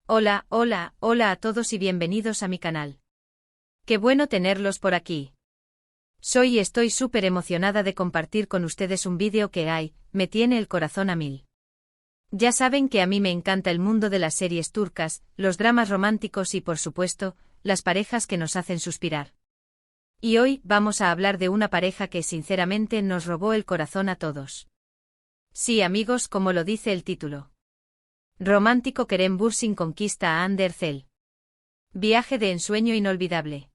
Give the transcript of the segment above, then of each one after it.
Hola, hola, hola a todos y bienvenidos a mi canal. Qué bueno tenerlos por aquí. Soy y estoy súper emocionada de compartir con ustedes un vídeo que me tiene el corazón a mil. Ya saben que a mí me encanta el mundo de las series turcas, los dramas románticos y por supuesto, las parejas que nos hacen suspirar. Y hoy vamos a hablar de una pareja que sinceramente nos robó el corazón a todos. Sí, amigos, como lo dice el título. Romántico Kerem Bürsin conquista a Hande Erçel. Viaje de ensueño inolvidable.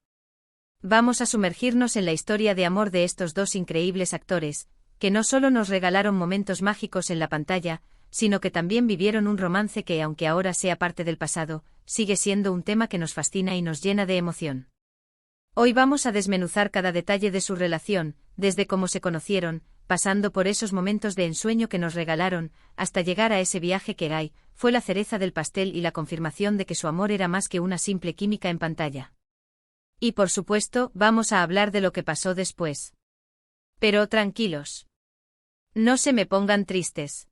Vamos a sumergirnos en la historia de amor de estos dos increíbles actores, que no solo nos regalaron momentos mágicos en la pantalla, sino que también vivieron un romance que, aunque ahora sea parte del pasado, sigue siendo un tema que nos fascina y nos llena de emoción. Hoy vamos a desmenuzar cada detalle de su relación, desde cómo se conocieron, pasando por esos momentos de ensueño que nos regalaron, hasta llegar a ese viaje que fue la cereza del pastel y la confirmación de que su amor era más que una simple química en pantalla. Y por supuesto, vamos a hablar de lo que pasó después. Pero tranquilos. No se me pongan tristes.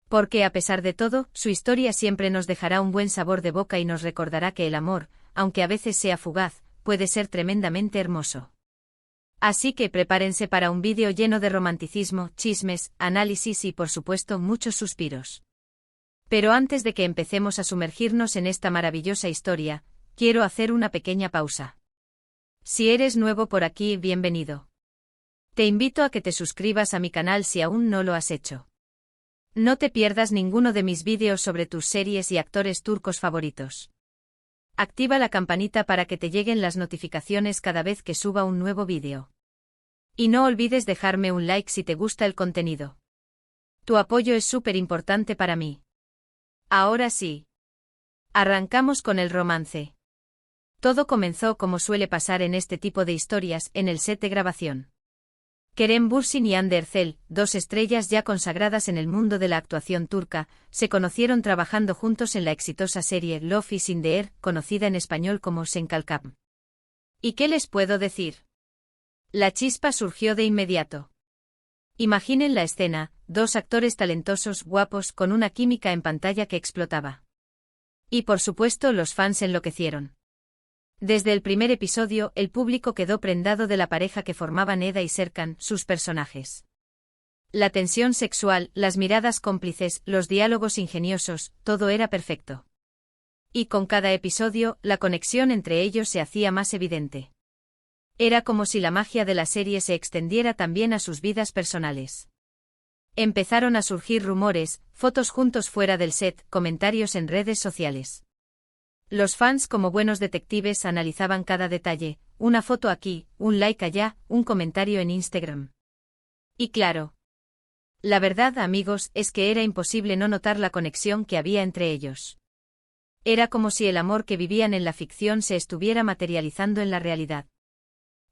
Porque a pesar de todo, su historia siempre nos dejará un buen sabor de boca y nos recordará que el amor, aunque a veces sea fugaz, puede ser tremendamente hermoso. Así que prepárense para un vídeo lleno de romanticismo, chismes, análisis y por supuesto muchos suspiros. Pero antes de que empecemos a sumergirnos en esta maravillosa historia, quiero hacer una pequeña pausa. Si eres nuevo por aquí, bienvenido. Te invito a que te suscribas a mi canal si aún no lo has hecho. No te pierdas ninguno de mis vídeos sobre tus series y actores turcos favoritos. Activa la campanita para que te lleguen las notificaciones cada vez que suba un nuevo vídeo. Y no olvides dejarme un like si te gusta el contenido. Tu apoyo es súper importante para mí. Ahora sí. Arrancamos con el romance. Todo comenzó como suele pasar en este tipo de historias, en el set de grabación. Kerem Bürsin y Hande Erçel, dos estrellas ya consagradas en el mundo de la actuación turca, se conocieron trabajando juntos en la exitosa serie Love is in the Air, conocida en español como Sen Kalkam. ¿Y qué les puedo decir? La chispa surgió de inmediato. Imaginen la escena, dos actores talentosos, guapos, con una química en pantalla que explotaba. Y por supuesto los fans enloquecieron. Desde el primer episodio, el público quedó prendado de la pareja que formaban Eda y Serkan, sus personajes. La tensión sexual, las miradas cómplices, los diálogos ingeniosos, todo era perfecto. Y con cada episodio, la conexión entre ellos se hacía más evidente. Era como si la magia de la serie se extendiera también a sus vidas personales. Empezaron a surgir rumores, fotos juntos fuera del set, comentarios en redes sociales. Los fans, como buenos detectives, analizaban cada detalle, una foto aquí, un like allá, un comentario en Instagram. Y claro. La verdad, amigos, es que era imposible no notar la conexión que había entre ellos. Era como si el amor que vivían en la ficción se estuviera materializando en la realidad.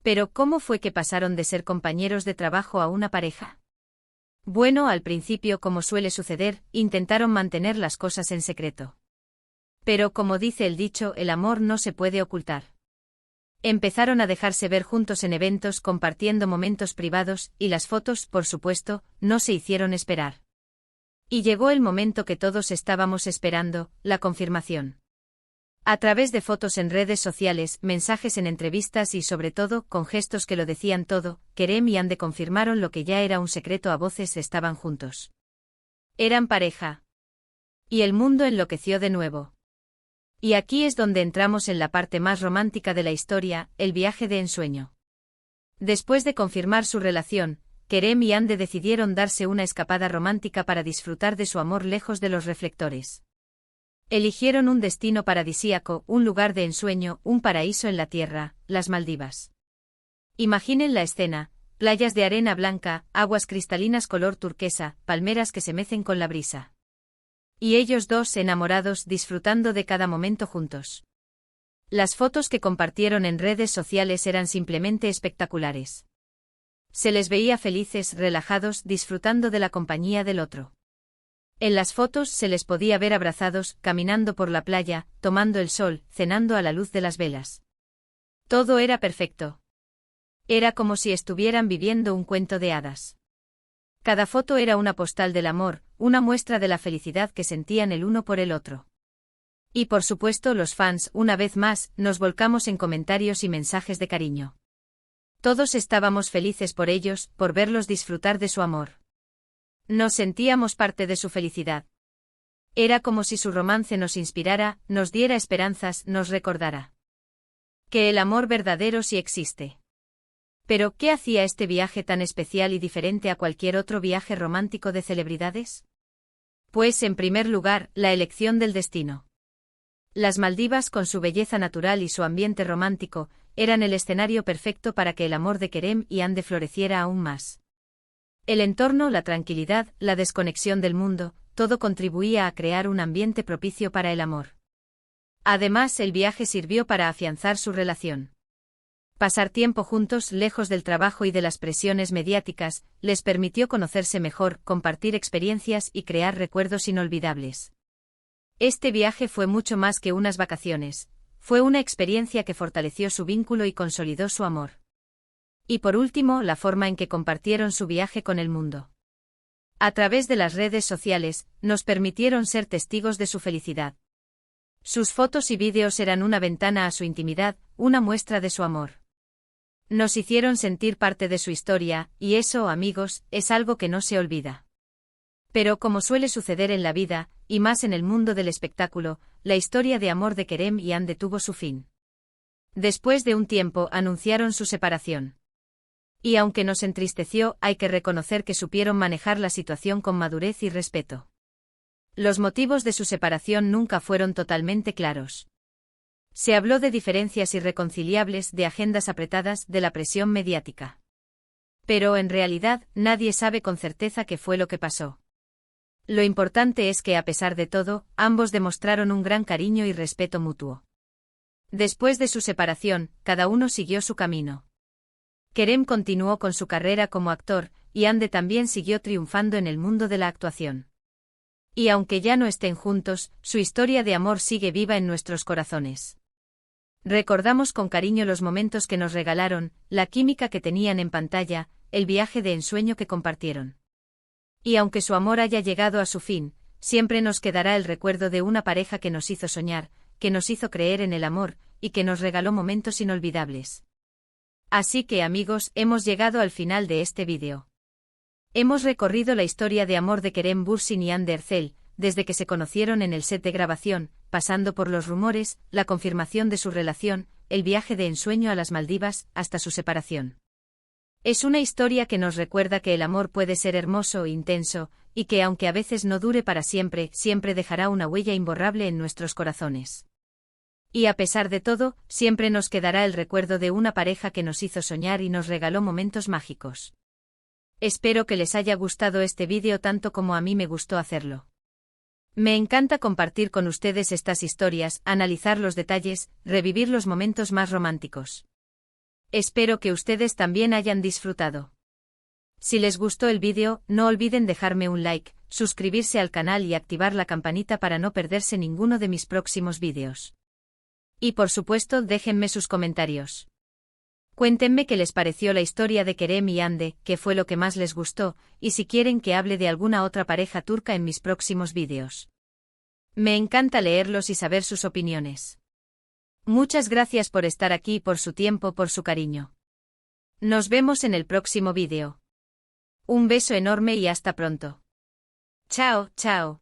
Pero ¿cómo fue que pasaron de ser compañeros de trabajo a una pareja? Bueno, al principio, como suele suceder, intentaron mantener las cosas en secreto. Pero como dice el dicho, el amor no se puede ocultar. Empezaron a dejarse ver juntos en eventos, compartiendo momentos privados, y las fotos, por supuesto, no se hicieron esperar. Y llegó el momento que todos estábamos esperando, la confirmación. A través de fotos en redes sociales, mensajes en entrevistas y sobre todo, con gestos que lo decían todo, Kerem y Hande confirmaron lo que ya era un secreto a voces: estaban juntos. Eran pareja. Y el mundo enloqueció de nuevo. Y aquí es donde entramos en la parte más romántica de la historia, el viaje de ensueño. Después de confirmar su relación, Kerem y Hande decidieron darse una escapada romántica para disfrutar de su amor lejos de los reflectores. Eligieron un destino paradisíaco, un lugar de ensueño, un paraíso en la tierra, las Maldivas. Imaginen la escena, playas de arena blanca, aguas cristalinas color turquesa, palmeras que se mecen con la brisa. Y ellos dos enamorados, disfrutando de cada momento juntos. Las fotos que compartieron en redes sociales eran simplemente espectaculares. Se les veía felices, relajados, disfrutando de la compañía del otro. En las fotos se les podía ver abrazados, caminando por la playa, tomando el sol, cenando a la luz de las velas. Todo era perfecto. Era como si estuvieran viviendo un cuento de hadas. Cada foto era una postal del amor, una muestra de la felicidad que sentían el uno por el otro. Y por supuesto los fans, una vez más, nos volcamos en comentarios y mensajes de cariño. Todos estábamos felices por ellos, por verlos disfrutar de su amor. Nos sentíamos parte de su felicidad. Era como si su romance nos inspirara, nos diera esperanzas, nos recordara que el amor verdadero sí existe. Pero, ¿qué hacía este viaje tan especial y diferente a cualquier otro viaje romántico de celebridades? Pues, en primer lugar, la elección del destino. Las Maldivas, con su belleza natural y su ambiente romántico, eran el escenario perfecto para que el amor de Kerem y Hande floreciera aún más. El entorno, la tranquilidad, la desconexión del mundo, todo contribuía a crear un ambiente propicio para el amor. Además, el viaje sirvió para afianzar su relación. Pasar tiempo juntos, lejos del trabajo y de las presiones mediáticas, les permitió conocerse mejor, compartir experiencias y crear recuerdos inolvidables. Este viaje fue mucho más que unas vacaciones, fue una experiencia que fortaleció su vínculo y consolidó su amor. Y por último, la forma en que compartieron su viaje con el mundo. A través de las redes sociales, nos permitieron ser testigos de su felicidad. Sus fotos y vídeos eran una ventana a su intimidad, una muestra de su amor. Nos hicieron sentir parte de su historia, y eso, amigos, es algo que no se olvida. Pero como suele suceder en la vida, y más en el mundo del espectáculo, la historia de amor de Kerem y Hande tuvo su fin. Después de un tiempo anunciaron su separación. Y aunque nos entristeció, hay que reconocer que supieron manejar la situación con madurez y respeto. Los motivos de su separación nunca fueron totalmente claros. Se habló de diferencias irreconciliables, de agendas apretadas, de la presión mediática. Pero en realidad, nadie sabe con certeza qué fue lo que pasó. Lo importante es que a pesar de todo, ambos demostraron un gran cariño y respeto mutuo. Después de su separación, cada uno siguió su camino. Kerem continuó con su carrera como actor, y Hande también siguió triunfando en el mundo de la actuación. Y aunque ya no estén juntos, su historia de amor sigue viva en nuestros corazones. Recordamos con cariño los momentos que nos regalaron, la química que tenían en pantalla, el viaje de ensueño que compartieron. Y aunque su amor haya llegado a su fin, siempre nos quedará el recuerdo de una pareja que nos hizo soñar, que nos hizo creer en el amor, y que nos regaló momentos inolvidables. Así que amigos, hemos llegado al final de este vídeo. Hemos recorrido la historia de amor de Kerem Bürsin y Hande Erçel, desde que se conocieron en el set de grabación, pasando por los rumores, la confirmación de su relación, el viaje de ensueño a las Maldivas, hasta su separación. Es una historia que nos recuerda que el amor puede ser hermoso e intenso, y que aunque a veces no dure para siempre, siempre dejará una huella imborrable en nuestros corazones. Y a pesar de todo, siempre nos quedará el recuerdo de una pareja que nos hizo soñar y nos regaló momentos mágicos. Espero que les haya gustado este vídeo tanto como a mí me gustó hacerlo. Me encanta compartir con ustedes estas historias, analizar los detalles, revivir los momentos más románticos. Espero que ustedes también hayan disfrutado. Si les gustó el vídeo, no olviden dejarme un like, suscribirse al canal y activar la campanita para no perderse ninguno de mis próximos vídeos. Y por supuesto, déjenme sus comentarios. Cuéntenme qué les pareció la historia de Kerem y Hande, qué fue lo que más les gustó, y si quieren que hable de alguna otra pareja turca en mis próximos vídeos. Me encanta leerlos y saber sus opiniones. Muchas gracias por estar aquí, por su tiempo, por su cariño. Nos vemos en el próximo vídeo. Un beso enorme y hasta pronto. Chao, chao.